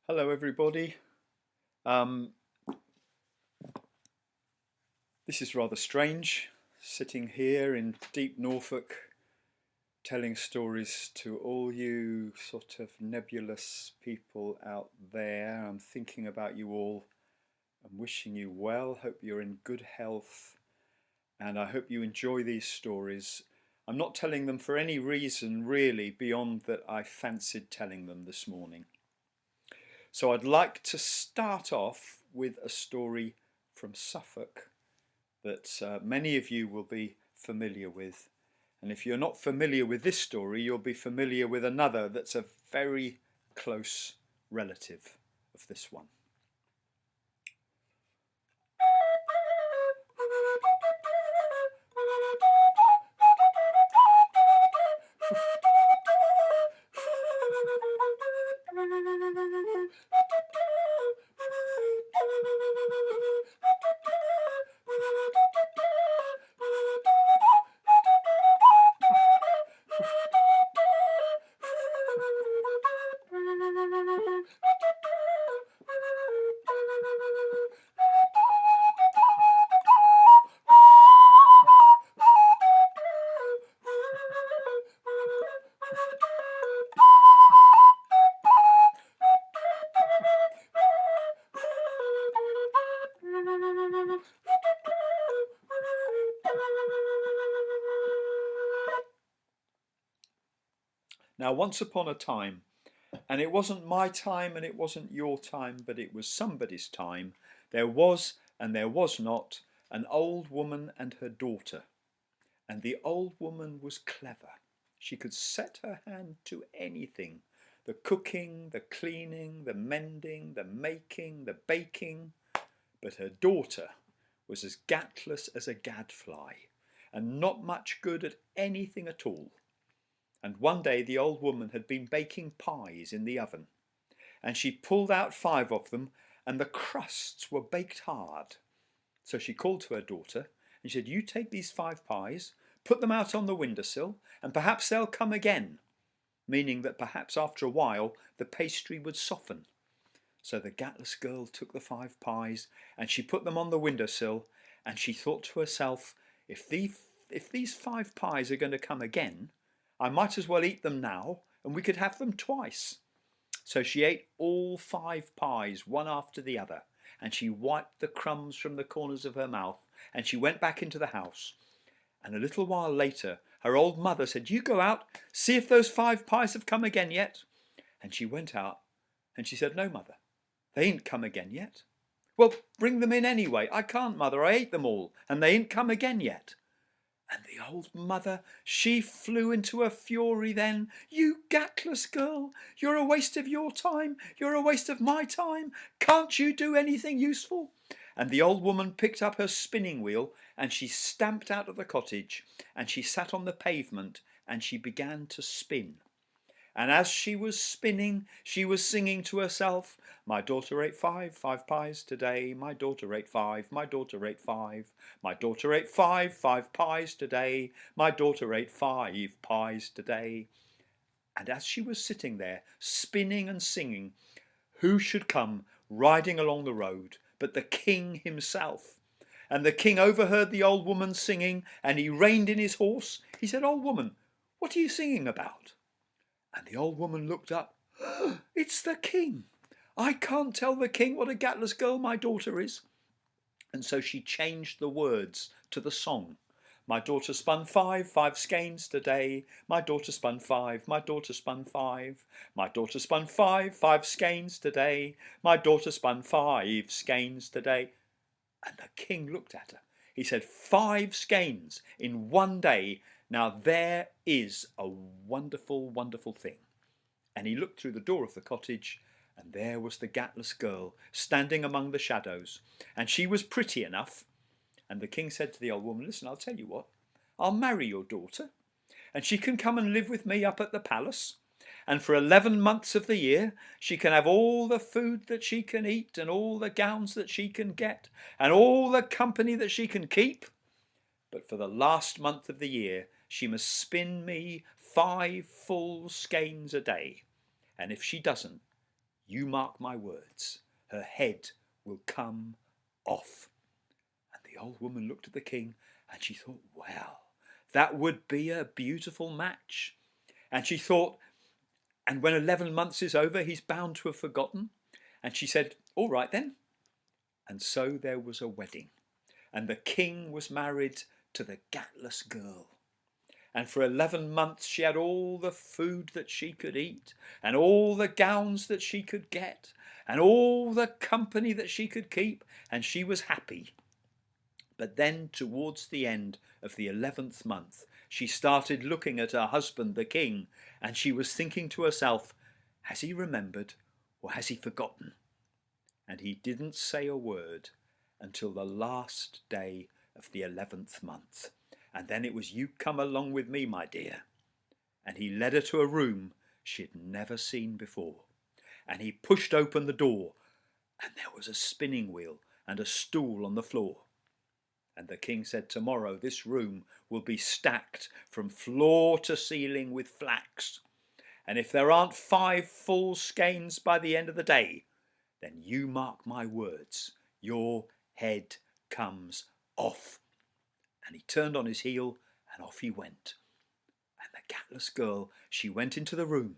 Hello everybody. Um, this is rather strange, sitting here in deep Norfolk telling stories to all you sort of nebulous people out there. I'm thinking about you all. I'm wishing you well, hope you're in good health, and I hope you enjoy these stories. I'm not telling them for any reason really beyond that I fancied telling them this morning. So I'd like to start off with a story from Suffolk that many of you will be familiar with. And if you're not familiar with this story, you'll be familiar with another that's a very close relative of this one. Now, once upon a time, and it wasn't my time and it wasn't your time, but it was somebody's time, there was and there was not an old woman and her daughter. And the old woman was clever. She could set her hand to anything. The cooking, the cleaning, the mending, the making, the baking. But her daughter was as gatless as a gadfly and not much good at anything at all. And one day the old woman had been baking pies in the oven, and she pulled out 5 of them, and the crusts were baked hard. So she called to her daughter and said, "You take these 5 pies, put them out on the windowsill, and perhaps they'll come again," meaning that perhaps after a while the pastry would soften. So the gatless girl took the 5 pies and she put them on the windowsill, and she thought to herself, if these 5 pies are going to come again, I might as well eat them now, and we could have them twice. So she ate all 5 pies, one after the other, and she wiped the crumbs from the corners of her mouth, and she went back into the house. And a little while later, her old mother said, "You go out, see if those 5 pies have come again yet." And she went out, and she said, "No, mother, they ain't come again yet." "Well, bring them in anyway." "I can't, mother, I ate them all, and they ain't come again yet." And the old mother, she flew into a fury then. "You gatless girl, you're a waste of your time, you're a waste of my time. Can't you do anything useful?" And the old woman picked up her spinning wheel and she stamped out of the cottage, and she sat on the pavement and she began to spin. And as she was spinning, she was singing to herself, "My daughter ate 5 pies today. My daughter ate 5, my daughter ate 5. My daughter ate 5 pies today. My daughter ate 5 pies today." And as she was sitting there, spinning and singing, who should come riding along the road but the king himself? And the king overheard the old woman singing, and he reined in his horse. He said, "Old woman, what are you singing about?" And the old woman looked up. "It's the king. I can't tell the king what a gatless girl my daughter is." And so she changed the words to the song. "My daughter spun 5 skeins today. My daughter spun 5, my daughter spun 5. My daughter spun 5 skeins today. My daughter spun 5 skeins today." And the king looked at her. He said, 5 skeins in one day. Now there is a wonderful, wonderful thing. And he looked through the door of the cottage, and there was the gatless girl standing among the shadows, and she was pretty enough. And the king said to the old woman, "Listen, I'll tell you what, I'll marry your daughter, and she can come and live with me up at the palace. And for 11 months of the year, she can have all the food that she can eat, and all the gowns that she can get, and all the company that she can keep. But for the last month of the year, she must spin me 5 full skeins a day. And if she doesn't, You mark my words, her head will come off. And the old woman looked at the king and she thought, well, that would be a beautiful match. And she thought, and when 11 months is over, he's bound to have forgotten. And she said, all right then. And so there was a wedding. And the king was married to the gatless girl. And for 11 months she had all the food that she could eat, and all the gowns that she could get, and all the company that she could keep, and she was happy. But then towards the end of the 11th month, she started looking at her husband, the king, and she was thinking to herself, has he remembered or has he forgotten? And he didn't say a word until the last day of the 11th month. And then it was, you come along with me, my dear. And he led her to a room she'd never seen before. And he pushed open the door, and there was a spinning wheel and a stool on the floor. And the king said, tomorrow this room will be stacked from floor to ceiling with flax. And if there aren't 5 full skeins by the end of the day, then you mark my words, your head comes off. And he turned on his heel and off he went. And the gatless girl, she went into the room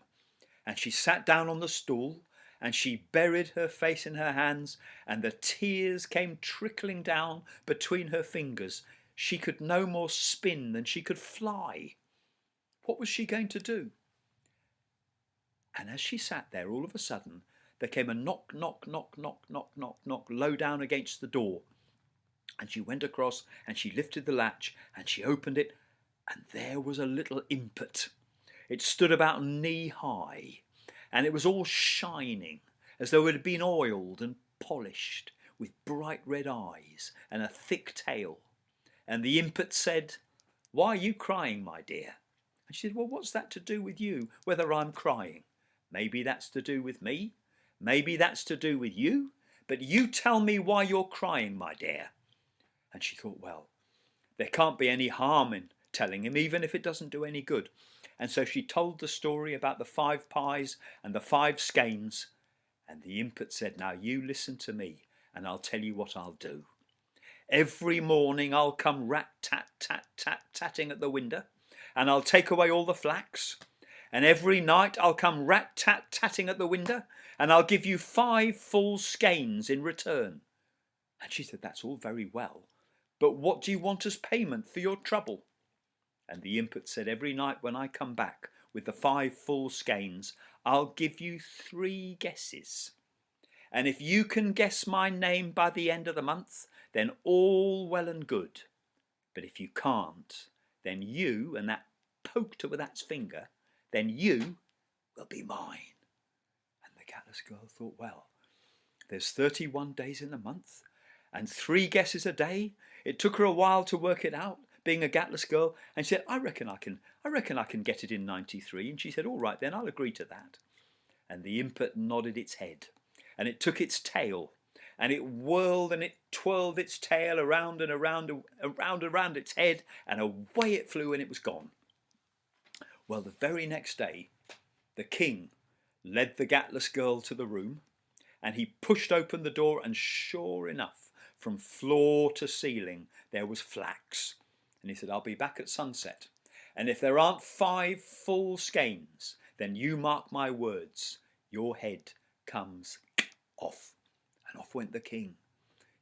and she sat down on the stool and she buried her face in her hands and the tears came trickling down between her fingers. She could no more spin than she could fly. What was she going to do? And as she sat there, all of a sudden, there came a knock, knock, knock, knock, knock, knock, knock, low down against the door. And she went across and she lifted the latch and she opened it, and there was a little impet. It stood about knee high and it was all shining as though it had been oiled and polished, with bright red eyes and a thick tail. And the impet said, why are you crying, my dear? And she said, well, what's that to do with you, whether I'm crying? Maybe that's to do with me. Maybe that's to do with you. But you tell me why you're crying, my dear. And she thought, well, there can't be any harm in telling him, even if it doesn't do any good. And so she told the story about the 5 pies and the 5 skeins. And the impet said, now you listen to me and I'll tell you what I'll do. Every morning I'll come rat-tat-tat-tat-tatting at the window, and I'll take away all the flax. And every night I'll come rat-tat-tatting at the window, and I'll give you 5 full skeins in return. And she said, that's all very well, but what do you want as payment for your trouble? And the impet said, every night when I come back with the 5 full skeins, I'll give you 3 guesses. And if you can guess my name by the end of the month, then all well and good. But if you can't, then you, and that poked her with that finger, then you will be mine. And the gatless girl thought, well, there's 31 days in the month and 3 guesses a day. It took her a while to work it out, being a gatless girl, and she said, I reckon I can get it in 93. And she said, all right then, I'll agree to that. And the impet nodded its head, and it took its tail, and it whirled and it twirled its tail around and around its head, and away it flew and it was gone. Well, the very next day, the king led the gatless girl to the room, and he pushed open the door, and sure enough, from floor to ceiling, there was flax. And he said, I'll be back at sunset, and if there aren't 5 full skeins, then you mark my words, your head comes off. And off went the king.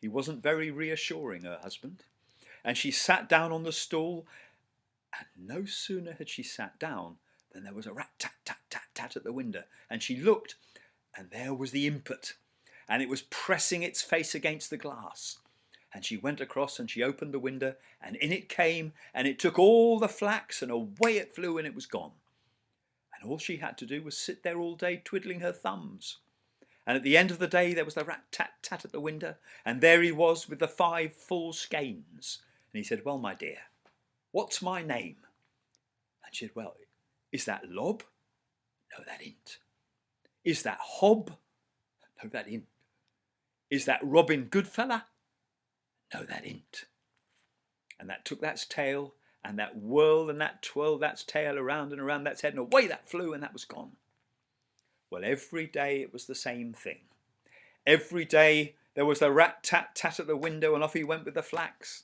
He wasn't very reassuring, her husband. And she sat down on the stool, and no sooner had she sat down than there was a rat-tat-tat-tat-tat at the window. And she looked, and there was the impet, and it was pressing its face against the glass. And she went across and she opened the window, and in it came, and it took all the flax, and away it flew, and it was gone. And all she had to do was sit there all day twiddling her thumbs. And at the end of the day there was the rat-tat-tat at the window, and there he was with the 5 full skeins. And he said, well, my dear, what's my name? And she said, well, is that Lob? No, that ain't. Is that Hob? No, that ain't. Is that Robin Goodfella? No, that ain't. And that took that's tail, and that whirled and that twirled that's tail around and around that's head, and away that flew, and that was gone. Well, every day it was the same thing. Every day there was the rat-tat-tat at the window, and off he went with the flax.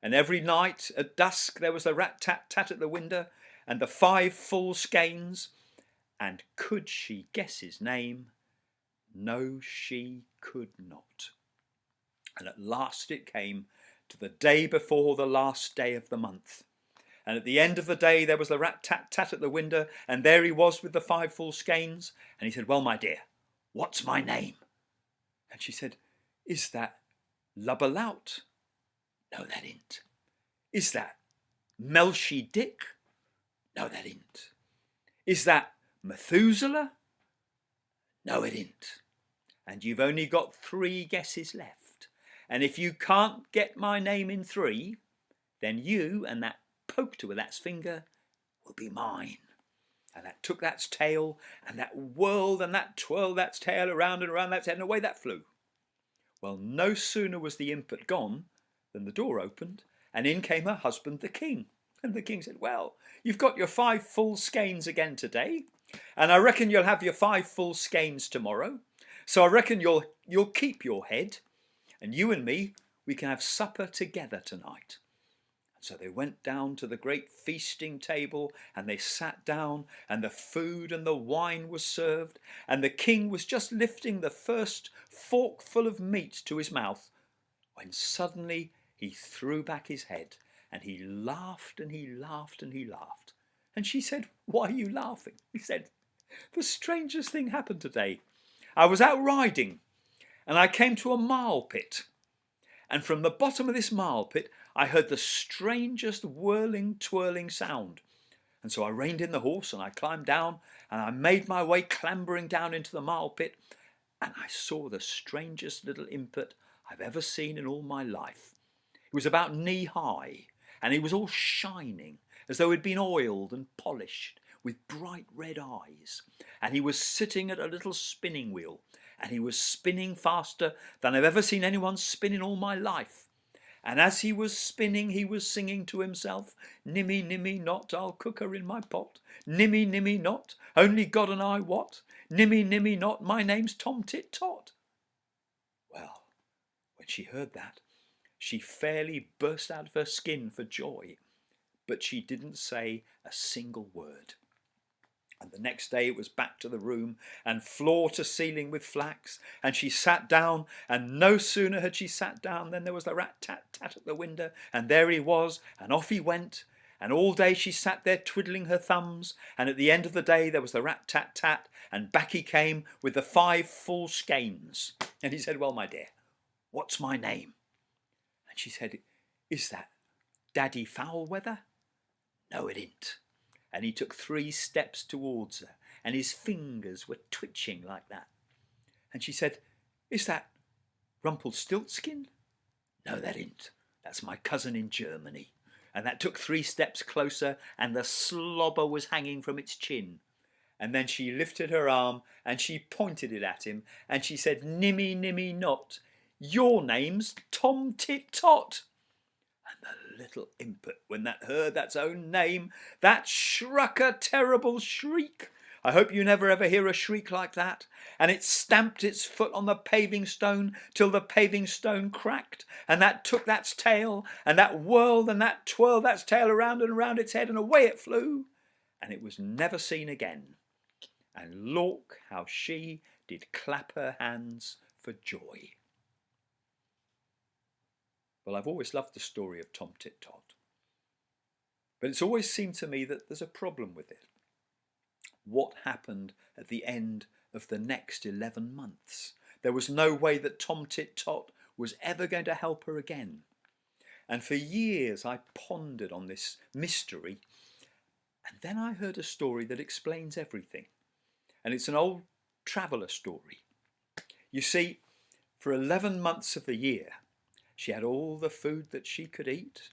And every night at dusk there was the rat-tat-tat at the window, and the 5 full skeins. And could she guess his name? No, she could not. And at last it came to the day before the last day of the month. And at the end of the day there was the rat-tat-tat at the window, and there he was with the 5 full skeins. And he said, "Well, my dear, what's my name?" And she said, "Is that Lubberlout?" "No, that ain't." "Is that Melchy Dick?" "No, that ain't." "Is that Methuselah?" "No, it ain't." And you've only got 3 guesses left. And if you can't get my name in 3, then you and that poked her with that's finger will be mine. And that took that's tail, and that whirled and that twirled that's tail around and around that's head, and away that flew. Well, no sooner was the impet gone than the door opened, and in came her husband the king. And the king said, "Well, you've got your 5 full skeins again today, and I reckon you'll have your 5 full skeins tomorrow. So I reckon you'll keep your head, and you and me, we can have supper together tonight." So they went down to the great feasting table, and they sat down, and the food and the wine was served, and the king was just lifting the first forkful of meat to his mouth, when suddenly he threw back his head, and he laughed and he laughed and he laughed. And she said, "Why are you laughing?" He said, "The strangest thing happened today. I was out riding, and I came to a marl pit. And from the bottom of this marl pit, I heard the strangest whirling, twirling sound. And so I reined in the horse, and I climbed down, and I made my way clambering down into the marl pit, and I saw the strangest little impet I've ever seen in all my life. He was about knee high, and he was all shining, as though he'd been oiled and polished, with bright red eyes. And he was sitting at a little spinning wheel, and he was spinning faster than I've ever seen anyone spin in all my life. And as he was spinning, he was singing to himself, 'Nimmy, nimmy, not, I'll cook her in my pot. Nimmy, nimmy, not, only God and I wot. Nimmy, nimmy, not, my name's Tom Tit Tot.'" Well, when she heard that, she fairly burst out of her skin for joy, but she didn't say a single word. And the next day it was back to the room, and floor to ceiling with flax, and she sat down, and no sooner had she sat down than there was the rat-tat-tat at the window, and there he was, and off he went. And all day she sat there twiddling her thumbs, and at the end of the day there was the rat-tat-tat, and back he came with the 5 full skeins. And he said, "Well, my dear, what's my name?" And she said, "Is that Daddy Foulweather?" "No, it ain't." And he took 3 steps towards her, and his fingers were twitching like that. And she said, "Is that Rumpelstiltskin?" "No, that ain't. That's my cousin in Germany." And that took 3 steps closer, and the slobber was hanging from its chin. And then she lifted her arm, and she pointed it at him, and she said, "Nimmy, nimmy, not, your name's Tom Tit Tot." And the little impet, when that heard that's own name, that shruck a terrible shriek. I hope you never ever hear a shriek like that. And it stamped its foot on the paving stone till the paving stone cracked, and that took that's tail, and that whirled and that twirled that's tail around and around its head, and away it flew, and it was never seen again. And look how she did clap her hands for joy. Well, I've always loved the story of Tom Tit Tot, but it's always seemed to me that there's a problem with it. What happened at the end of the next 11 months? There was no way that Tom Tit Tot was ever going to help her again. And for years I pondered on this mystery, and then I heard a story that explains everything. And it's an old traveller story. You see, for 11 months of the year, she had all the food that she could eat,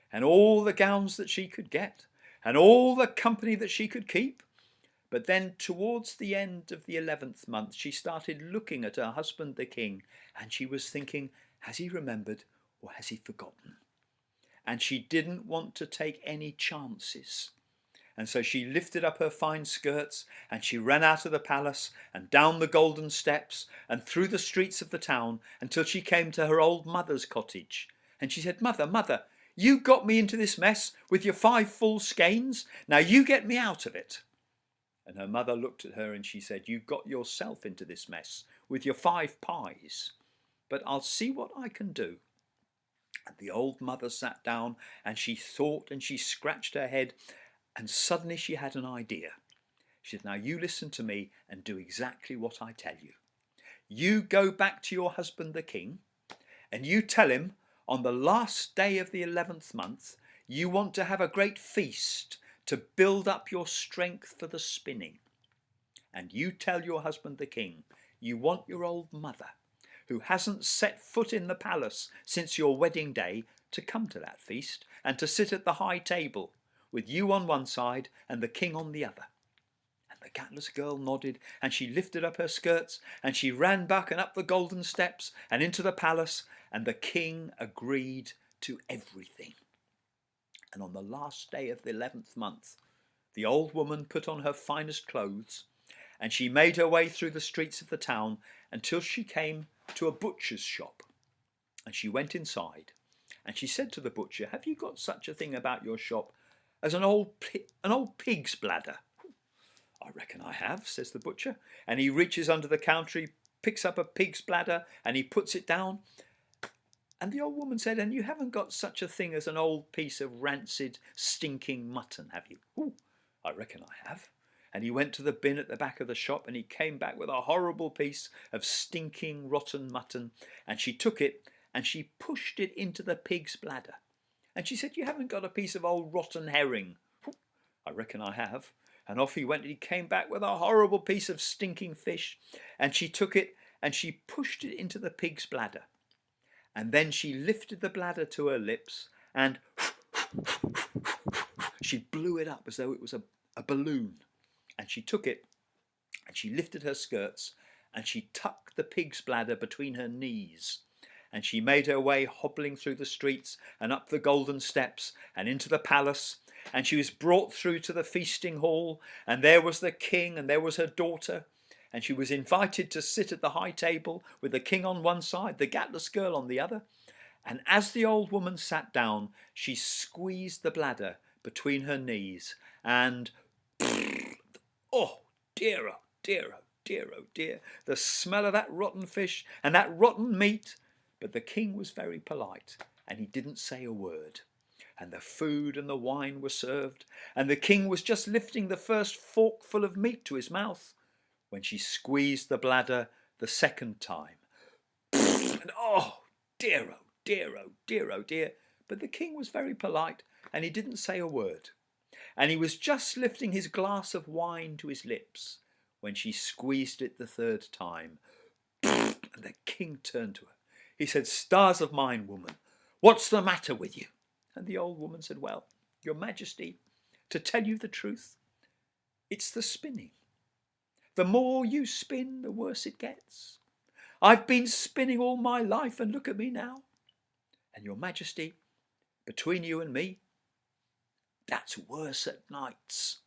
and all the gowns that she could get, and all the company that she could keep. But then towards the end of the 11th month, she started looking at her husband the king, and she was thinking, has he remembered or has he forgotten? And she didn't want to take any chances. And so she lifted up her fine skirts, and she ran out of the palace, and down the golden steps, and through the streets of the town, until she came to her old mother's cottage. And she said, "Mother, mother, you got me into this mess with your 5 full skeins. Now you get me out of it." And her mother looked at her and she said, "You got yourself into this mess with your 5 pies, but I'll see what I can do." And the old mother sat down and she thought and she scratched her head, and suddenly she had an idea. She said, "Now you listen to me and do exactly what I tell you. You go back to your husband the king, and you tell him on the last day of the 11th month you want to have a great feast to build up your strength for the spinning. And you tell your husband the king you want your old mother, who hasn't set foot in the palace since your wedding day, to come to that feast and to sit at the high table with you on one side and the king on the other." And the gatless girl nodded, and she lifted up her skirts, and she ran back and up the golden steps and into the palace, and the king agreed to everything. And on the last day of the 11th month, the old woman put on her finest clothes, and she made her way through the streets of the town until she came to a butcher's shop. And she went inside, and she said to the butcher, "Have you got such a thing about your shop as an old pig's bladder?" "I reckon I have," says the butcher. And he reaches under the counter, he picks up a pig's bladder and he puts it down. And the old woman said, "And you haven't got such a thing as an old piece of rancid, stinking mutton, have you?" "Ooh, I reckon I have." And he went to the bin at the back of the shop, and he came back with a horrible piece of stinking, rotten mutton. And she took it and she pushed it into the pig's bladder. And she said, "You haven't got a piece of old rotten herring?" "Ooh, I reckon I have." And off he went, and he came back with a horrible piece of stinking fish. And she took it and she pushed it into the pig's bladder. And then she lifted the bladder to her lips and she blew it up as though it was a balloon. And she took it and she lifted her skirts and she tucked the pig's bladder between her knees. And she made her way hobbling through the streets and up the golden steps and into the palace. And she was brought through to the feasting hall, and there was the king and there was her daughter. And she was invited to sit at the high table with the king on one side, the gatless girl on the other. And as the old woman sat down, she squeezed the bladder between her knees, and oh dear, oh dear, oh dear, oh dear, the smell of that rotten fish and that rotten meat. But the king was very polite, and he didn't say a word. And the food and the wine were served, and the king was just lifting the first forkful of meat to his mouth when she squeezed the bladder the second time. And oh dear, oh dear, oh dear, oh dear. But the king was very polite, and he didn't say a word. And he was just lifting his glass of wine to his lips when she squeezed it the third time. And the king turned to her. He said, "Stars of mine, woman, what's the matter with you?" And the old woman said, "Well, your majesty, to tell you the truth, it's the spinning. The more you spin, the worse it gets. I've been spinning all my life, and look at me now. And your majesty, between you and me, that's worse at nights."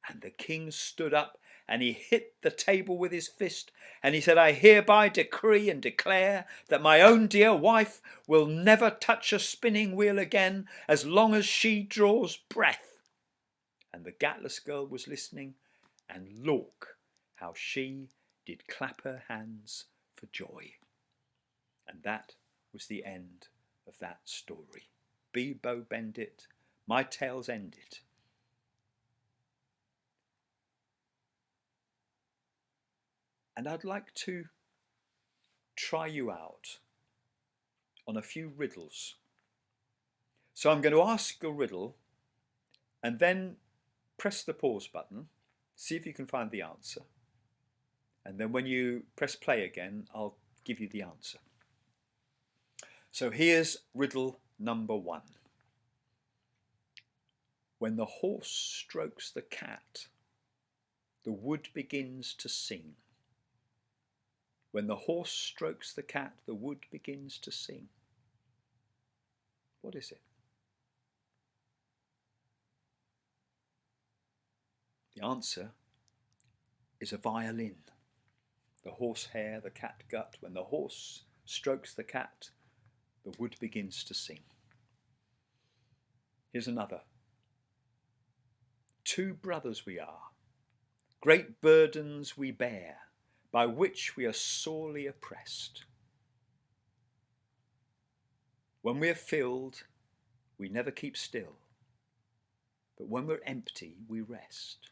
And the king stood up and he hit the table with his fist, and he said, "I hereby decree and declare that my own dear wife will never touch a spinning wheel again as long as she draws breath." And the gatless girl was listening, and look how she did clap her hands for joy. And that was the end of that story. Be bow bend it, my tale's ended. And I'd like to try you out on a few riddles. So I'm going to ask a riddle and then press the pause button, see if you can find the answer. And then when you press play again, I'll give you the answer. So here's riddle number 1. When the horse strokes the cat, the wood begins to sing. When the horse strokes the cat, the wood begins to sing. What is it? The answer is a violin. The horsehair, the catgut. When the horse strokes the cat, the wood begins to sing. Here's another. Two brothers we are, great burdens we bear, by which we are sorely oppressed. When we are filled, we never keep still, but when we're empty, we rest.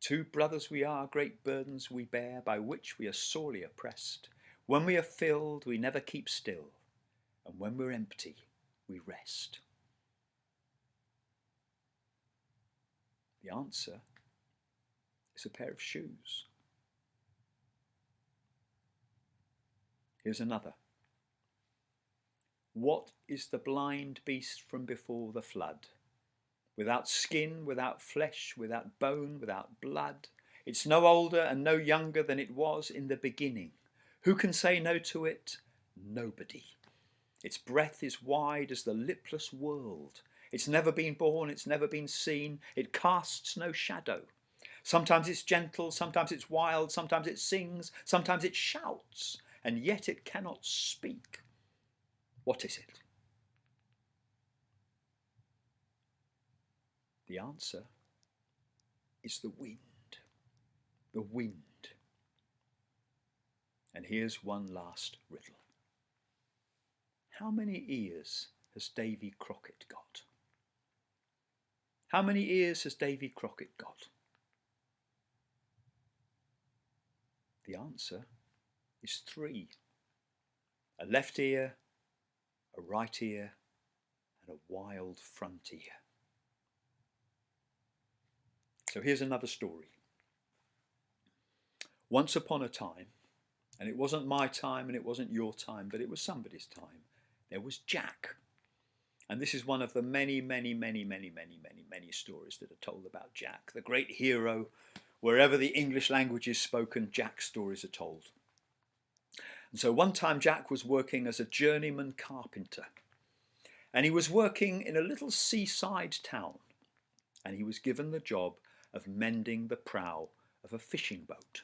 Two brothers we are, great burdens we bear, by which we are sorely oppressed. When we are filled, we never keep still, and when we're empty, we rest. The answer is a pair of shoes. Here's another. What is the blind beast from before the flood? Without skin, without flesh, without bone, without blood. It's no older and no younger than it was in the beginning. Who can say no to it? Nobody. Its breadth is wide as the lipless world. It's never been born, it's never been seen. It casts no shadow. Sometimes it's gentle, sometimes it's wild, sometimes it sings, sometimes it shouts, and yet it cannot speak. What is it? The answer is the wind. The wind. And here's one last riddle. How many ears has Davy Crockett got? How many ears has Davy Crockett got? The answer is 3. A left ear, a right ear, and a wild front ear. So here's another story. Once upon a time, and it wasn't my time and it wasn't your time, but it was somebody's time, there was Jack. And this is one of the many stories that are told about Jack, the great hero. Wherever the English language is spoken, Jack's stories are told. And so one time Jack was working as a journeyman carpenter. And he was working in a little seaside town. And he was given the job of mending the prow of a fishing boat.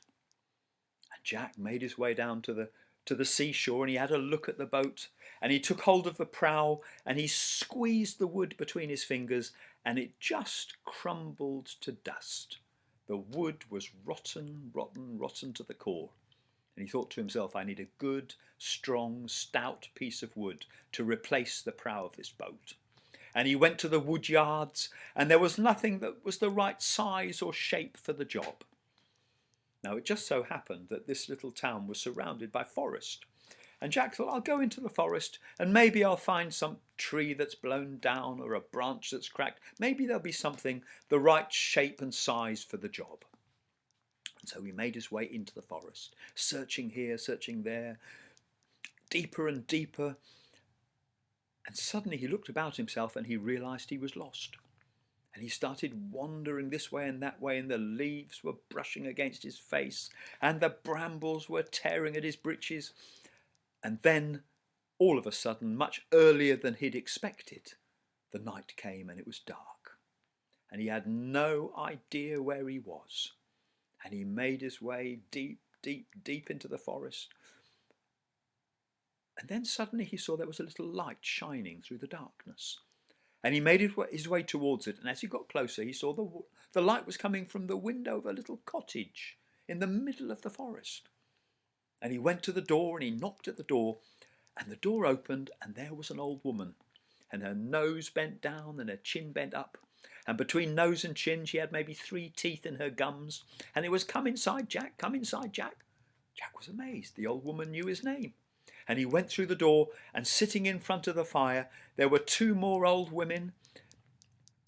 And Jack made his way down to the seashore, and he had a look at the boat, and he took hold of the prow and he squeezed the wood between his fingers, and it just crumbled to dust. The wood was rotten to the core. And he thought to himself, I need a good, strong, stout piece of wood to replace the prow of this boat. And he went to the wood yards, and there was nothing that was the right size or shape for the job. Now it just so happened that this little town was surrounded by forest. And Jack thought, I'll go into the forest and maybe I'll find some tree that's blown down or a branch that's cracked. Maybe there'll be something the right shape and size for the job. And so he made his way into the forest, searching here, searching there, deeper and deeper. And suddenly he looked about himself and he realised he was lost. And he started wandering this way, and the leaves were brushing against his face, and the brambles were tearing at his breeches. And then, all of a sudden, much earlier than he'd expected, the night came and it was dark. And he had no idea where he was. And he made his way deep into the forest. And then suddenly he saw there was a little light shining through the darkness. And he made his way towards it, and as he got closer, he saw the light was coming from the window of a little cottage in the middle of the forest. And he went to the door, and he knocked at the door, and the door opened, and there was an old woman, and her nose bent down and her chin bent up, and between nose and chin she had maybe 3 teeth in her gums, and it was, come inside, Jack, come inside, Jack. Jack was amazed. The old woman knew his name. And he went through the door, and sitting in front of the fire, there were 2 more old women,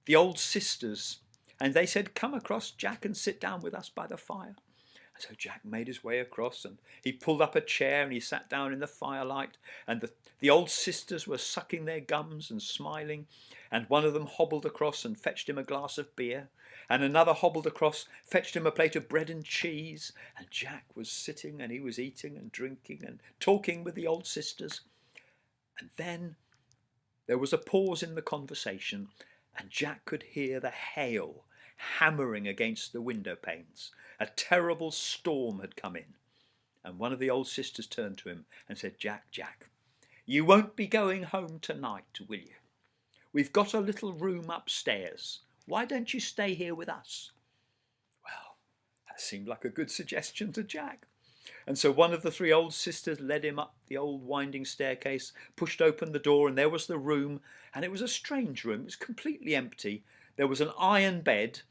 the old sisters. And they said, come across, Jack, and sit down with us by the fire. And so Jack made his way across, and he pulled up a chair, and he sat down in the firelight. And the old sisters were sucking their gums and smiling. And one of them hobbled across and fetched him a glass of beer. And another hobbled across, fetched him a plate of bread and cheese. And Jack was sitting, and he was eating and drinking and talking with the old sisters. And then there was a pause in the conversation, and Jack could hear the hail hammering against the window panes. A terrible storm had come in. And one of the old sisters turned to him and said, "Jack, Jack, you won't be going home tonight, will you? We've got a little room upstairs. Why don't you stay here with us?" Well, that seemed like a good suggestion to Jack. And so one of the three old sisters led him up the old winding staircase, pushed open the door, and there was the room. And it was a strange room. It was completely empty. There was an iron bed,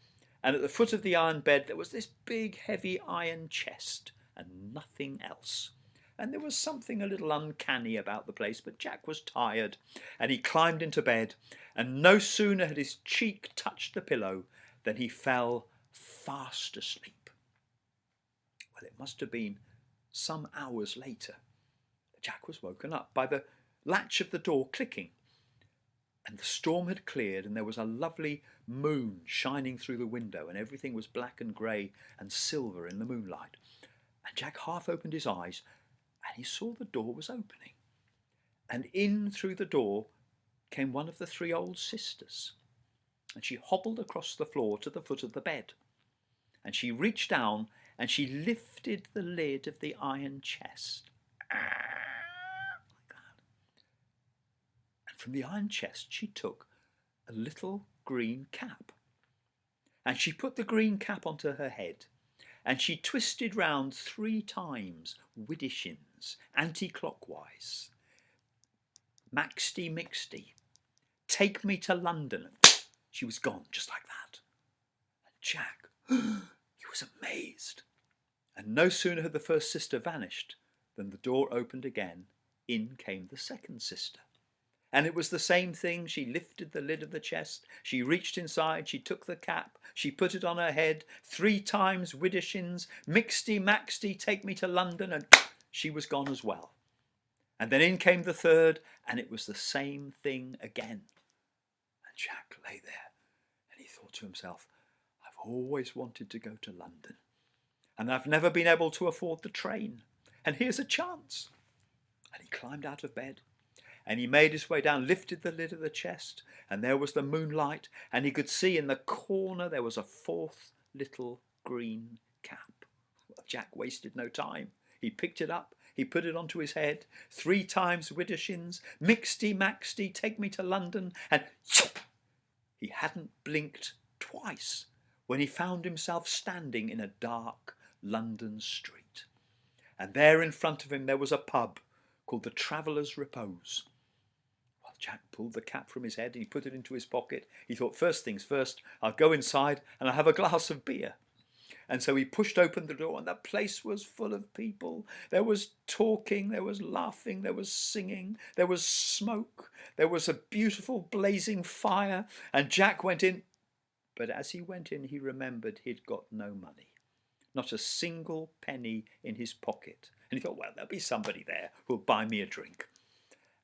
and at the foot of the iron bed there was this big heavy iron chest and nothing else. And there was something a little uncanny about the place, but Jack was tired, and he climbed into bed, and no sooner had his cheek touched the pillow than he fell fast asleep. Well, it must have been some hours later. Jack was woken up by the latch of the door clicking, and the storm had cleared, and there was a lovely moon shining through the window, and everything was black and grey and silver in the moonlight. And Jack half opened his eyes, and he saw the door was opening, and in through the door came one of the three old sisters, and she hobbled across the floor to the foot of the bed, and she reached down and she lifted the lid of the iron chest, like that. And from the iron chest she took a little green cap, and she put the green cap onto her head, and she twisted round 3 times, widdershins, anti-clockwise. "Maxty mixty, take me to London." She was gone just like that. And Jack, he was amazed. And no sooner had the first sister vanished than the door opened again. In came the second sister. And it was the same thing. She lifted the lid of the chest, she reached inside, she took the cap, she put it on her head, 3 times widdershins, "Mixty maxty, take me to London," and she was gone as well. And then in came the third, and it was the same thing again. And Jack lay there, and he thought to himself, "I've always wanted to go to London, and I've never been able to afford the train, and here's a chance." And he climbed out of bed, and he made his way down, lifted the lid of the chest, and there was the moonlight, and he could see in the corner there was a 4th little green cap. Well, Jack wasted no time. He picked it up, he put it onto his head, 3 times widdershins, "Mixty maxty, take me to London," and he hadn't blinked twice when he found himself standing in a dark London street. And there in front of him there was a pub called the Traveller's Repose. Well, Jack pulled the cap from his head and he put it into his pocket. He thought, first things first, I'll go inside and I'll have a glass of beer. And so he pushed open the door, and the place was full of people. There was talking, there was laughing, there was singing, there was smoke, there was a beautiful blazing fire, and Jack went in. But as he went in, he remembered he'd got no money, not a single penny in his pocket. And he thought, well, there'll be somebody there who'll buy me a drink.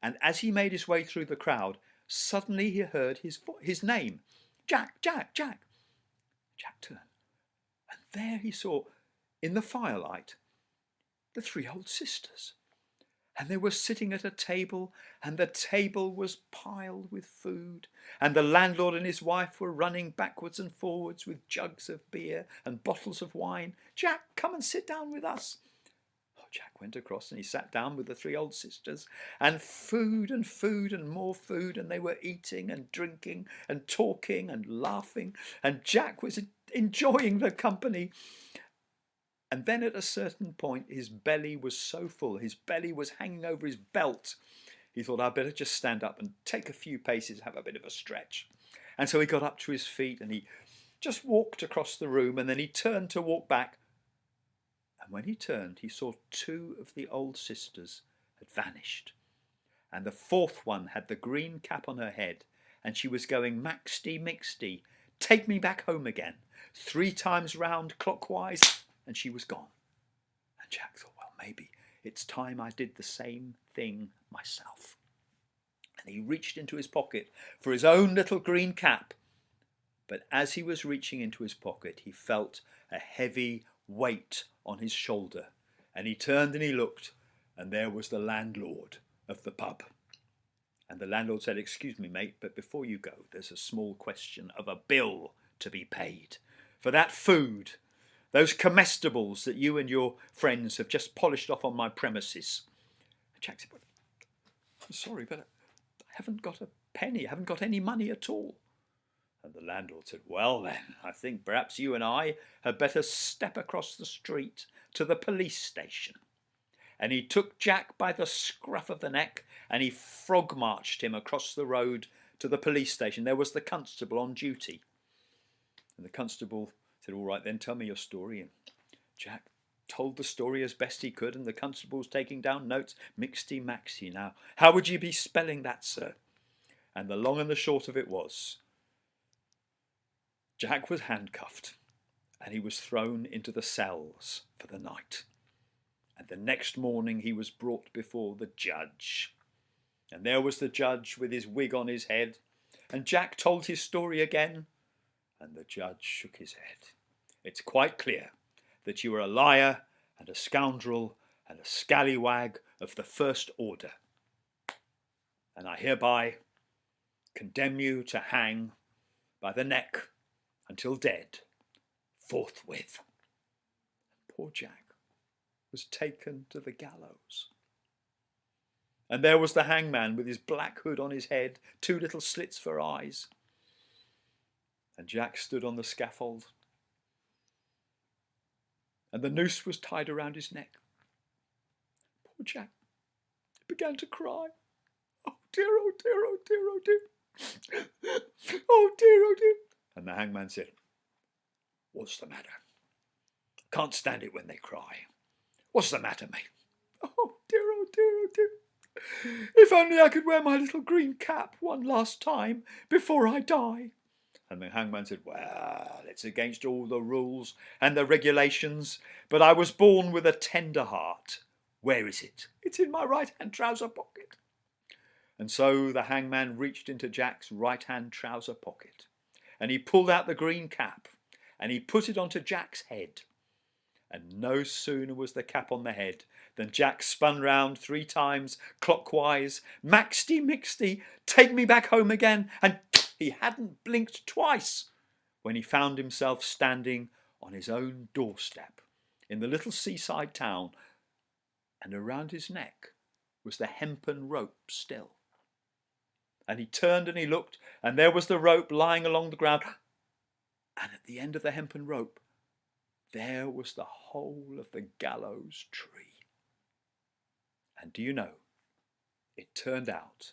And as he made his way through the crowd, suddenly he heard his name, "Jack, Jack, Jack." Jack turned, and there he saw, in the firelight, the 3 old sisters. And they were sitting at a table, and the table was piled with food, and the landlord and his wife were running backwards and forwards with jugs of beer and bottles of wine. "Jack, come and sit down with us." Oh, Jack went across and he sat down with the 3 old sisters, and food and food and more food, and they were eating and drinking and talking and laughing, and Jack was enjoying the company. And then at a certain point, his belly was so full, his belly was hanging over his belt. He thought, I'd better just stand up and take a few paces, have a bit of a stretch. And so he got up to his feet and he just walked across the room, and then he turned to walk back. And when he turned, he saw 2 of the old sisters had vanished. And the 4th one had the green cap on her head, and she was going, "Maxty mixty, take me back home again, 3 times round clockwise," and she was gone. And Jack thought, well, maybe it's time I did the same thing myself. And he reached into his pocket for his own little green cap. But as he was reaching into his pocket, he felt a heavy weight on his shoulder, and he turned and he looked, and there was the landlord of the pub. And the landlord said, "Excuse me, mate, but before you go, there's a small question of a bill to be paid for that food, those comestibles that you and your friends have just polished off on my premises. Jack said, well, I'm sorry, but I haven't got a penny, I haven't got any money at all. And the landlord said, well then, I think perhaps you and I had better step across the street to the police station. And he took Jack by the scruff of the neck and he frog marched him across the road to the police station. There was the constable on duty. And the constable said, all right then, tell me your story. And Jack told the story as best he could, and the constable was taking down notes. Mixty maxy now. How would you be spelling that, sir? And the long and the short of it was, Jack was handcuffed and he was thrown into the cells for the night. And the next morning he was brought before the judge. And there was the judge with his wig on his head. And Jack told his story again. And the judge shook his head. It's quite clear that you are a liar and a scoundrel and a scallywag of the first order. And I hereby condemn you to hang by the neck until dead, forthwith. Poor Jack was taken to the gallows. And there was the hangman with his black hood on his head, two little slits for eyes. And Jack stood on the scaffold. And the noose was tied around his neck. Poor Jack began to cry. Oh dear, oh dear, oh dear, oh dear. Oh dear, oh dear. And the hangman said, what's the matter? Can't stand it when they cry. What's the matter, mate? Oh dear, oh dear, oh dear. If only I could wear my little green cap one last time before I die. And the hangman said, well, it's against all the rules and the regulations, but I was born with a tender heart. Where is it? It's in my right-hand trouser pocket. And so the hangman reached into Jack's right-hand trouser pocket, and he pulled out the green cap, and he put it onto Jack's head. And no sooner was the cap on the head than Jack spun round 3 times clockwise. Maxty, mixty, take me back home again. And he hadn't blinked twice when he found himself standing on his own doorstep in the little seaside town, and around his neck was the hempen rope still. And he turned and he looked, and there was the rope lying along the ground, and at the end of the hempen rope there was the whole of the gallows tree. And do you know, it turned out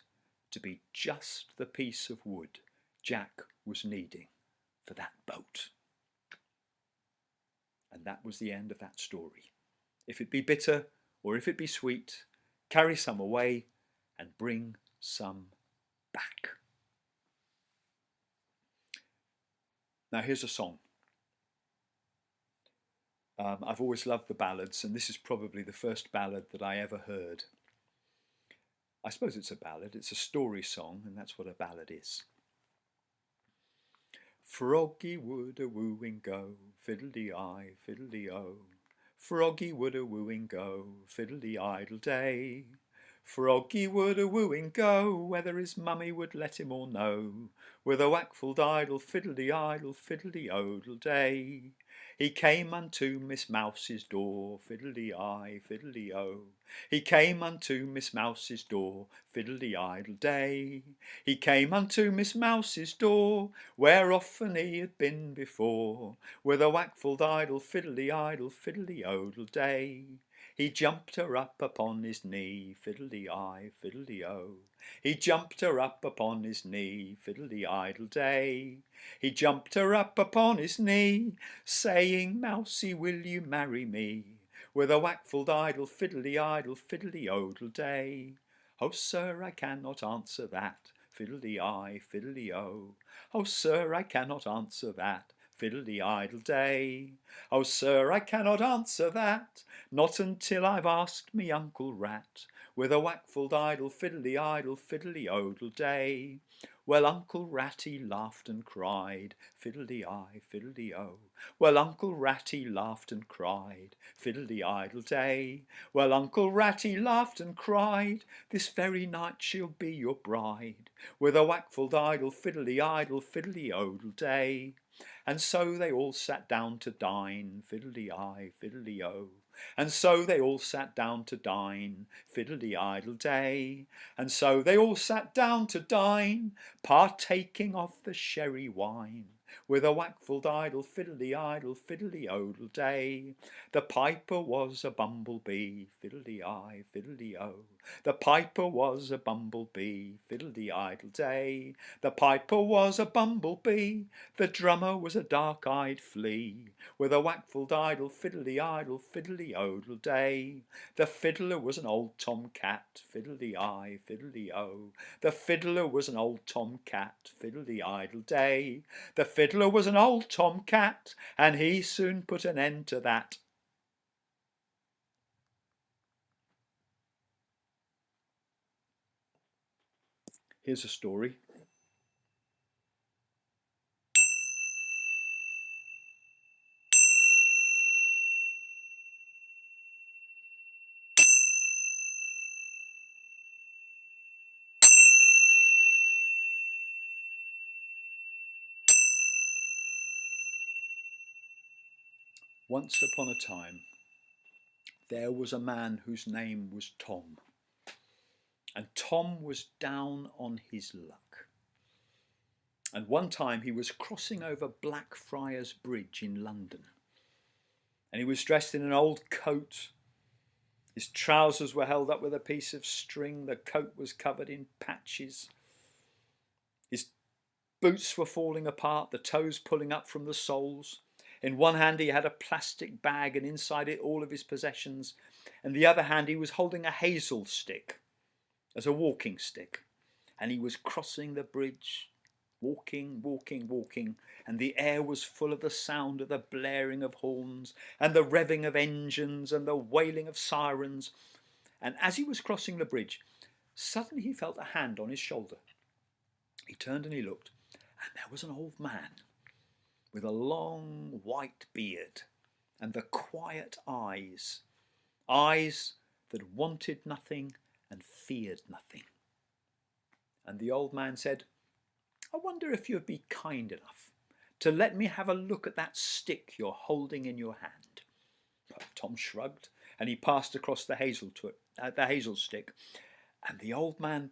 to be just the piece of wood Jack was needing for that boat. And that was the end of that story. If it be bitter or if it be sweet, carry some away and bring some back. Now here's a song. I've always loved the ballads, and this is probably the first ballad that I ever heard. I suppose it's a ballad, it's a story song, and that's what a ballad is. Froggy would a wooing go, fiddly-I, fiddly-o. Froggy would a wooing go, fiddly idle day. Froggy would a wooing go, whether his mummy would let him or no, with a whackful idle, fiddly-idle, fiddly-odle day. He came unto Miss Mouse's door, fiddly-I, fiddly-o. He came unto Miss Mouse's door, fiddly-idle day. He came unto Miss Mouse's door, where often he had been before, with a whackful idle, fiddly-idle, fiddly-odle day. He jumped her up upon his knee, fiddly-I, fiddly-o. He jumped her up upon his knee, fiddly-idle day. He jumped her up upon his knee, saying, Mousie, will you marry me? With a whackful idle, fiddly-idle, fiddly-odle day. Oh, sir, I cannot answer that, fiddly-I, fiddly-o. Oh, sir, I cannot answer that, fiddly-idle day. Oh, sir, I cannot answer that, not until I've asked me Uncle Rat, with a whackful idle, fiddly-idle, fiddly-odle day. Well, Uncle Ratty laughed and cried, fiddly-I, fiddly-o. Well, Uncle Ratty laughed and cried, fiddly-idle day. Well, Uncle Ratty laughed and cried, this very night she'll be your bride, with a whackful idle, fiddly-idle, fiddly-odle day. And so they all sat down to dine, fiddly-I, fiddly-o. And so they all sat down to dine, fiddly-idle day. And so they all sat down to dine, partaking of the sherry wine, with a wackful idle, fiddly-idle, fiddly-odle day. The piper was a bumblebee, fiddly-I, fiddly-o. The piper was a bumblebee, fiddly-idle day. The piper was a bumblebee, the drummer was a dark-eyed flea, with a wackful idle, fiddly-idle, fiddly-odle day. The fiddler was an old tom-cat, fiddly-I, fiddly-o. The fiddler was an old tom-cat, fiddly-idle day. The fiddler was an old tom-cat, and he soon put an end to that. Here's a story. Once upon a time, there was a man whose name was Tom. And Tom was down on his luck. And one time he was crossing over Blackfriars Bridge in London. And he was dressed in an old coat. His trousers were held up with a piece of string. The coat was covered in patches. His boots were falling apart, the toes pulling up from the soles. In one hand he had a plastic bag, and inside it all of his possessions. In the other hand he was holding a hazel stick as a walking stick. And he was crossing the bridge, walking, walking, walking, and the air was full of the sound of the blaring of horns and the revving of engines and the wailing of sirens. And as he was crossing the bridge, suddenly he felt a hand on his shoulder. He turned and he looked, and there was an old man with a long white beard and the quiet eyes, eyes that wanted nothing and feared nothing. And the old man said, "I wonder if you'd be kind enough to let me have a look at that stick you're holding in your hand." But Tom shrugged, and he passed across the hazel stick, and the old man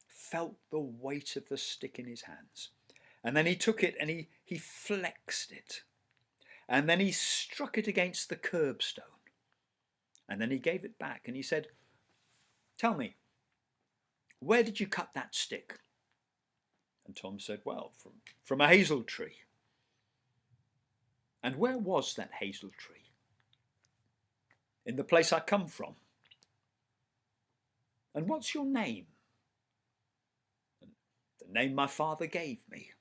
felt the weight of the stick in his hands. And then he took it and he flexed it. And then he struck it against the curbstone. And then he gave it back and he said, "Tell me, where did you cut that stick?" And Tom said, "Well, from a hazel tree." "And where was that hazel tree?" "In the place I come from." "And what's your name?" "The name my father gave me."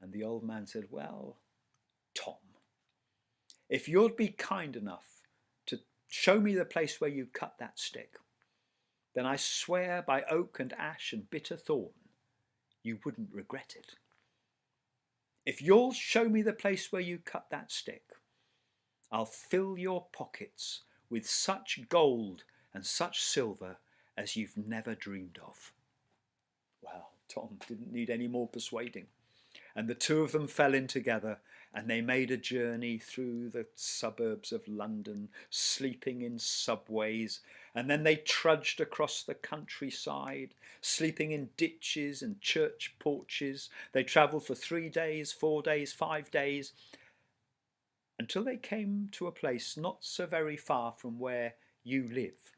And the old man said, "Well, Tom, if you'd be kind enough to show me the place where you cut that stick, then I swear by oak and ash and bitter thorn, you wouldn't regret it. If you'll show me the place where you cut that stick, I'll fill your pockets with such gold and such silver as you've never dreamed of." Well, Tom didn't need any more persuading. And the two of them fell in together, and they made a journey through the suburbs of London, sleeping in subways, and then they trudged across the countryside, sleeping in ditches and church porches. They travelled for 3 days, 4 days, 5 days, until they came to a place not so very far from where you live.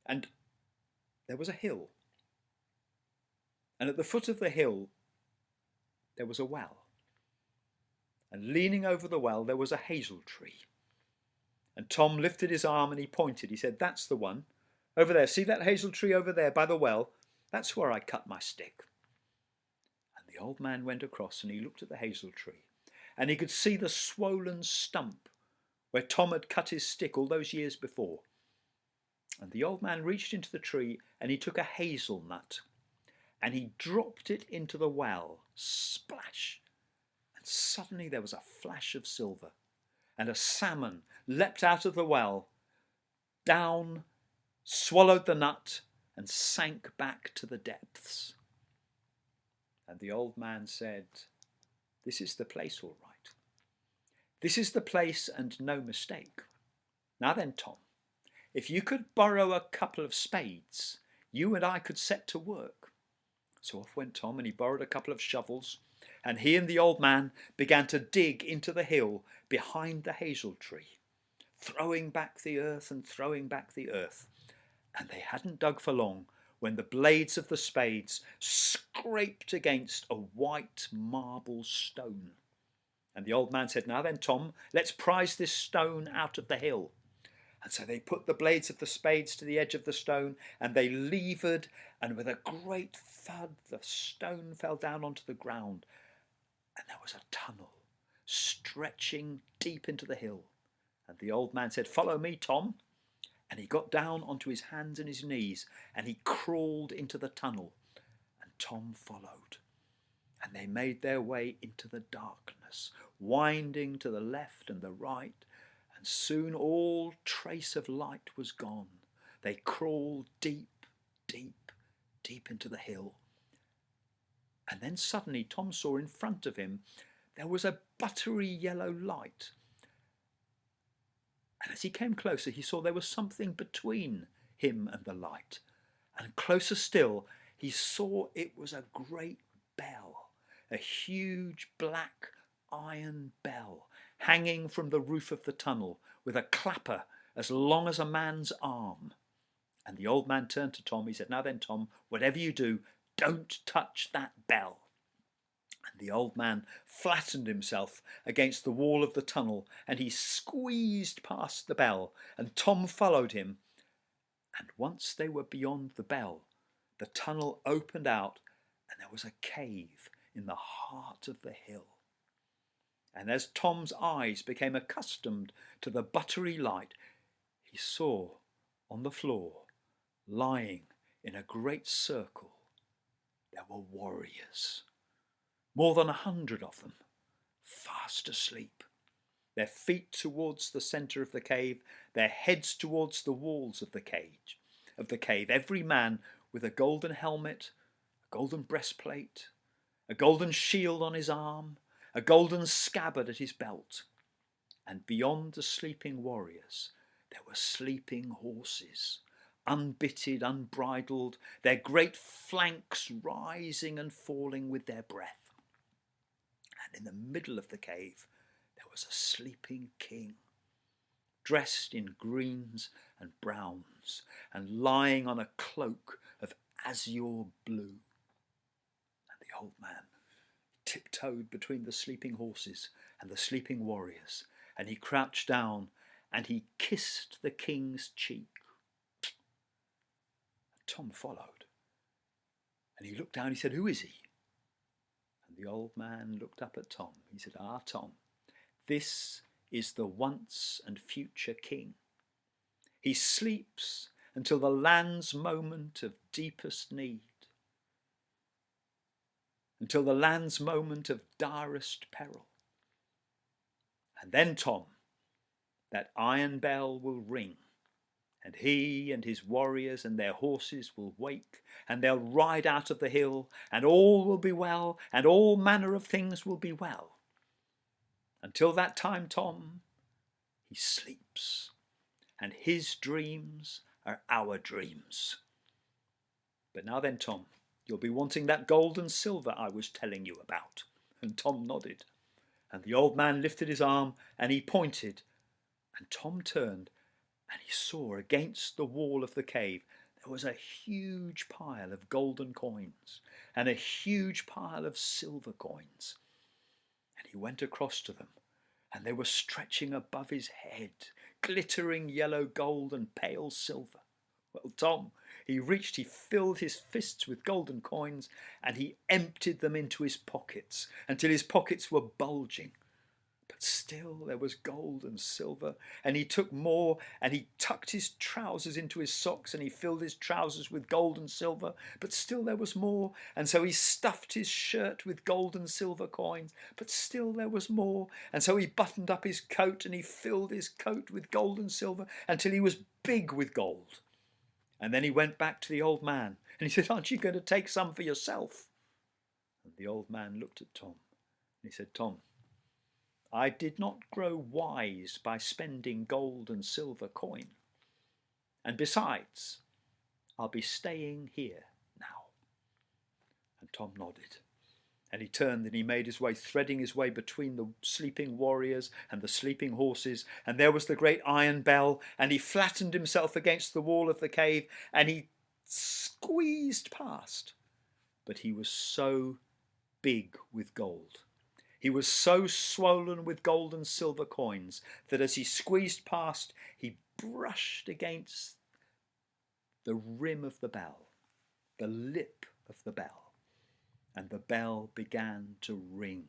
And there was a hill. And at the foot of the hill, there was a well. And leaning over the well, there was a hazel tree. And Tom lifted his arm and he pointed. He said, "That's the one. Over there. See that hazel tree over there by the well? That's where I cut my stick." And the old man went across and he looked at the hazel tree. And he could see the swollen stump where Tom had cut his stick all those years before. And the old man reached into the tree and he took a hazelnut and he dropped it into the well. Splash! And suddenly there was a flash of silver, and a salmon leapt out of the well, down, swallowed the nut, and sank back to the depths. And the old man said, This is the place, all right. This is the place and no mistake. Now then, Tom, if you could borrow a couple of spades, you and I could set to work." So off went Tom, and he borrowed a couple of shovels, and he and the old man began to dig into the hill behind the hazel tree, throwing back the earth and throwing back the earth. And they hadn't dug for long when the blades of the spades scraped against a white marble stone. And the old man said, "Now then, Tom, let's prise this stone out of the hill." And so they put the blades of the spades to the edge of the stone, and they levered, and with a great thud the stone fell down onto the ground, and there was a tunnel stretching deep into the hill. And the old man said, "Follow me, Tom." And he got down onto his hands and his knees, and he crawled into the tunnel, and Tom followed. And they made their way into the darkness, winding to the left and the right, and soon all trace of light was gone. They crawled deep, deep, deep into the hill. And then suddenly Tom saw in front of him there was a buttery yellow light. And as he came closer, he saw there was something between him and the light. And closer still, he saw it was a great bell, a huge black iron bell, hanging from the roof of the tunnel, with a clapper as long as a man's arm. And the old man turned to Tom. He said, "Now then, Tom, whatever you do, don't touch that bell." And the old man flattened himself against the wall of the tunnel, and he squeezed past the bell, and Tom followed him. And once they were beyond the bell, the tunnel opened out, and there was a cave in the heart of the hill. And as Tom's eyes became accustomed to the buttery light, he saw on the floor, lying in a great circle, there were warriors, more than 100 of them, fast asleep, their feet towards the centre of the cave, their heads towards the walls of the cave, every man with a golden helmet, a golden breastplate, a golden shield on his arm, a golden scabbard at his belt. And beyond the sleeping warriors there were sleeping horses, unbitted, unbridled, their great flanks rising and falling with their breath. And in the middle of the cave there was a sleeping king, dressed in greens and browns, and lying on a cloak of azure blue. And the old man tiptoed between the sleeping horses and the sleeping warriors, and he crouched down and he kissed the king's cheek. And Tom followed, and he looked down. He said, "Who is he?" And the old man looked up at Tom. He said, "Ah, Tom, this is the once and future king. He sleeps until the land's moment of deepest need, until the land's moment of direst peril. And then, Tom, that iron bell will ring, and he and his warriors and their horses will wake, and they'll ride out of the hill, and all will be well, and all manner of things will be well. Until that time, Tom, he sleeps, and his dreams are our dreams. But now then, Tom, you'll be wanting that gold and silver I was telling you about." And Tom nodded. And the old man lifted his arm and he pointed, and Tom turned and he saw against the wall of the cave there was a huge pile of golden coins and a huge pile of silver coins. And he went across to them, and they were stretching above his head, glittering yellow gold and pale silver. Well, Tom, he filled his fists with golden coins, and he emptied them into his pockets until his pockets were bulging. But still there was gold and silver, and he took more, and he tucked his trousers into his socks, and he filled his trousers with gold and silver, but still there was more, and so he stuffed his shirt with gold and silver coins, but still there was more, and so he buttoned up his coat, and he filled his coat with gold and silver until he was big with gold. And then he went back to the old man, and he said, "Aren't you going to take some for yourself?" And the old man looked at Tom, He said, Tom, I did not grow wise by spending gold and silver coin. And besides, I'll be staying here now. And Tom nodded. And he turned and he made his way, threading his way between the sleeping warriors and the sleeping horses. And there was the great iron bell. And he flattened himself against the wall of the cave and he squeezed past. But he was so big with gold. He was so swollen with gold and silver coins that as he squeezed past, he brushed against the rim of the bell, the lip of the bell, and the bell began to ring,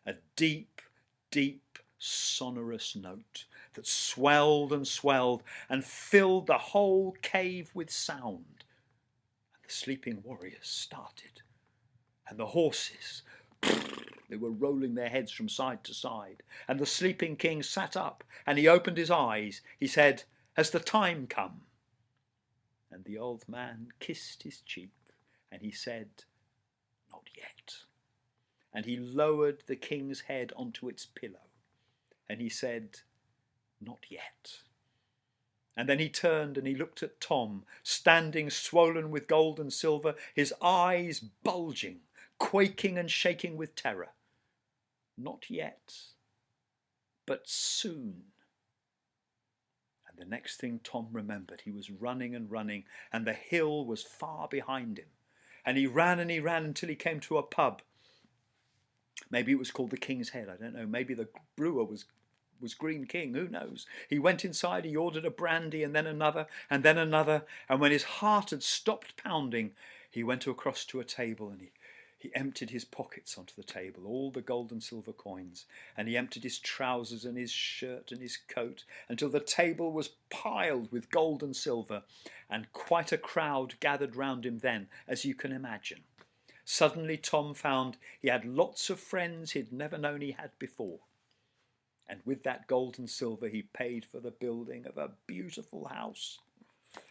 a deep, deep, sonorous note that swelled and filled the whole cave with sound. And the sleeping warriors started, and the horses, they were rolling their heads from side to side, and the sleeping king sat up and he opened his eyes. He said, "Has the time come?" And the old man kissed his cheek and he said, "Not yet." And he lowered the king's head onto its pillow and he said, "Not yet." And then he turned and he looked at Tom, standing swollen with gold and silver, his eyes bulging, quaking and shaking with terror. Not yet, but soon. And the next thing Tom remembered, he was running and running, and the hill was far behind him. And he ran until he came to a pub. Maybe it was called the King's Head, I don't know. Maybe the brewer was Green King, who knows? He went inside, he ordered a brandy and then another, and when his heart had stopped pounding, he went across to a table and he emptied his pockets onto the table, all the gold and silver coins, and he emptied his trousers and his shirt and his coat until the table was piled with gold and silver, and quite a crowd gathered round him then, as you can imagine. Suddenly Tom found he had lots of friends he'd never known he had before. And with that gold and silver he paid for the building of a beautiful house.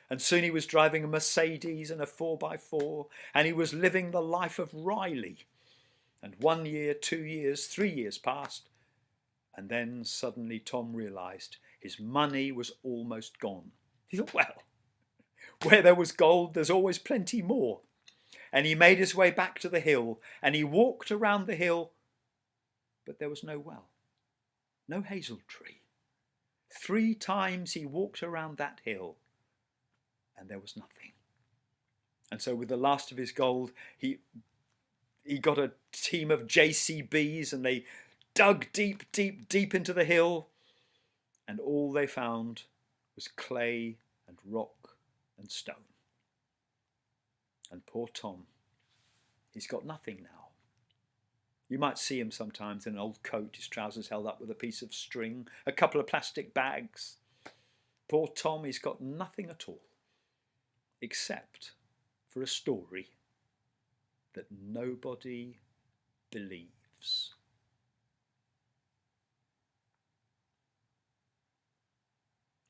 And soon he was driving a Mercedes and a 4x4, and he was living the life of Riley. And 1 year, 2 years, 3 years passed, and then suddenly Tom realised his money was almost gone. He thought, well, where there was gold, there's always plenty more. And he made his way back to the hill, and he walked around the hill, but there was no well, no hazel tree. 3 times he walked around that hill, and there was nothing. And so with the last of his gold, he got a team of JCBs and they dug deep, deep, deep into the hill, and all they found was clay and rock and stone. And poor Tom, he's got nothing now. You might see him sometimes in an old coat, his trousers held up with a piece of string, a couple of plastic bags. Poor Tom, he's got nothing at all, except for a story that nobody believes.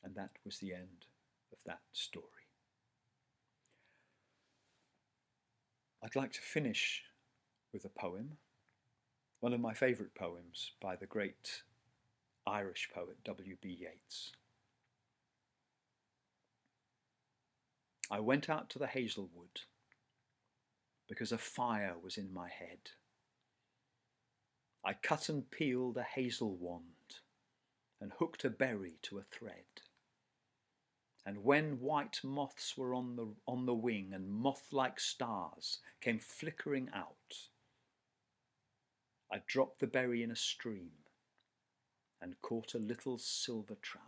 And that was the end of that story. I'd like to finish with a poem, one of my favourite poems by the great Irish poet W.B. Yeats. I went out to the hazelwood because a fire was in my head. I cut and peeled a hazel wand and hooked a berry to a thread. And when white moths were on the wing and moth-like stars came flickering out, I dropped the berry in a stream and caught a little silver trout.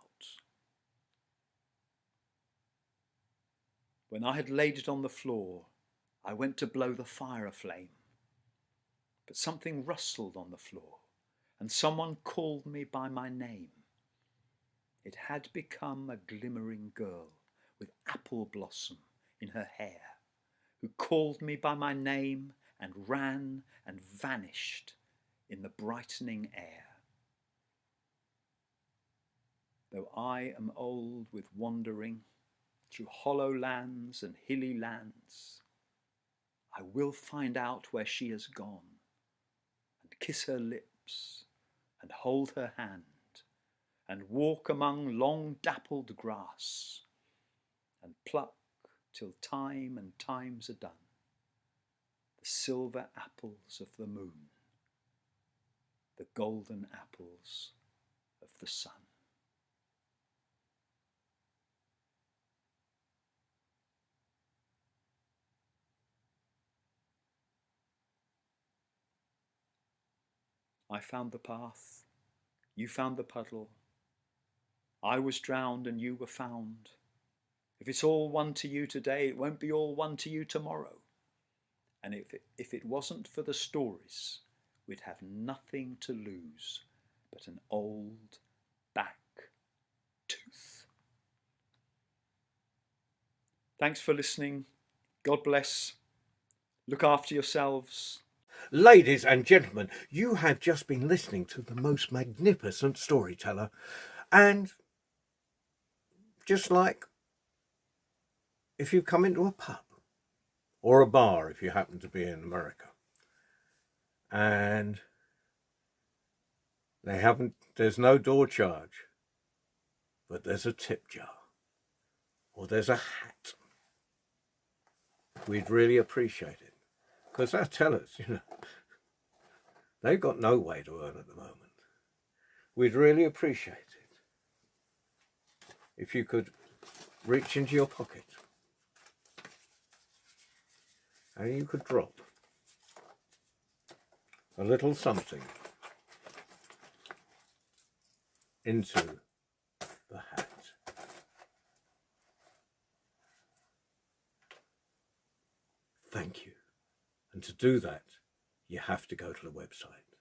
When I had laid it on the floor, I went to blow the fire aflame, but something rustled on the floor, and someone called me by my name. It had become a glimmering girl with apple blossom in her hair, who called me by my name and ran and vanished in the brightening air. Though I am old with wandering through hollow lands and hilly lands, I will find out where she has gone and kiss her lips, and hold her hand, and walk among long dappled grass, and pluck till time and times are done the silver apples of the moon, the golden apples of the sun. I found the path, you found the puddle, I was drowned and you were found. If it's all one to you today, it won't be all one to you tomorrow. And if it wasn't for the stories, we'd have nothing to lose but an old back tooth. Thanks for listening. God bless. Look after yourselves. Ladies and gentlemen, you have just been listening to the most magnificent storyteller, and just like if you come into a pub or a bar, if you happen to be in America, and there's no door charge, but there's a tip jar or there's a hat, we'd really appreciate it, because our tellers, they've got no way to earn at the moment. We'd really appreciate it if you could reach into your pocket and you could drop a little something into the hat. Thank you. And to do that, you have to go to the website,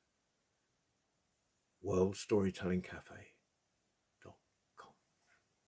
World Storytelling Cafe.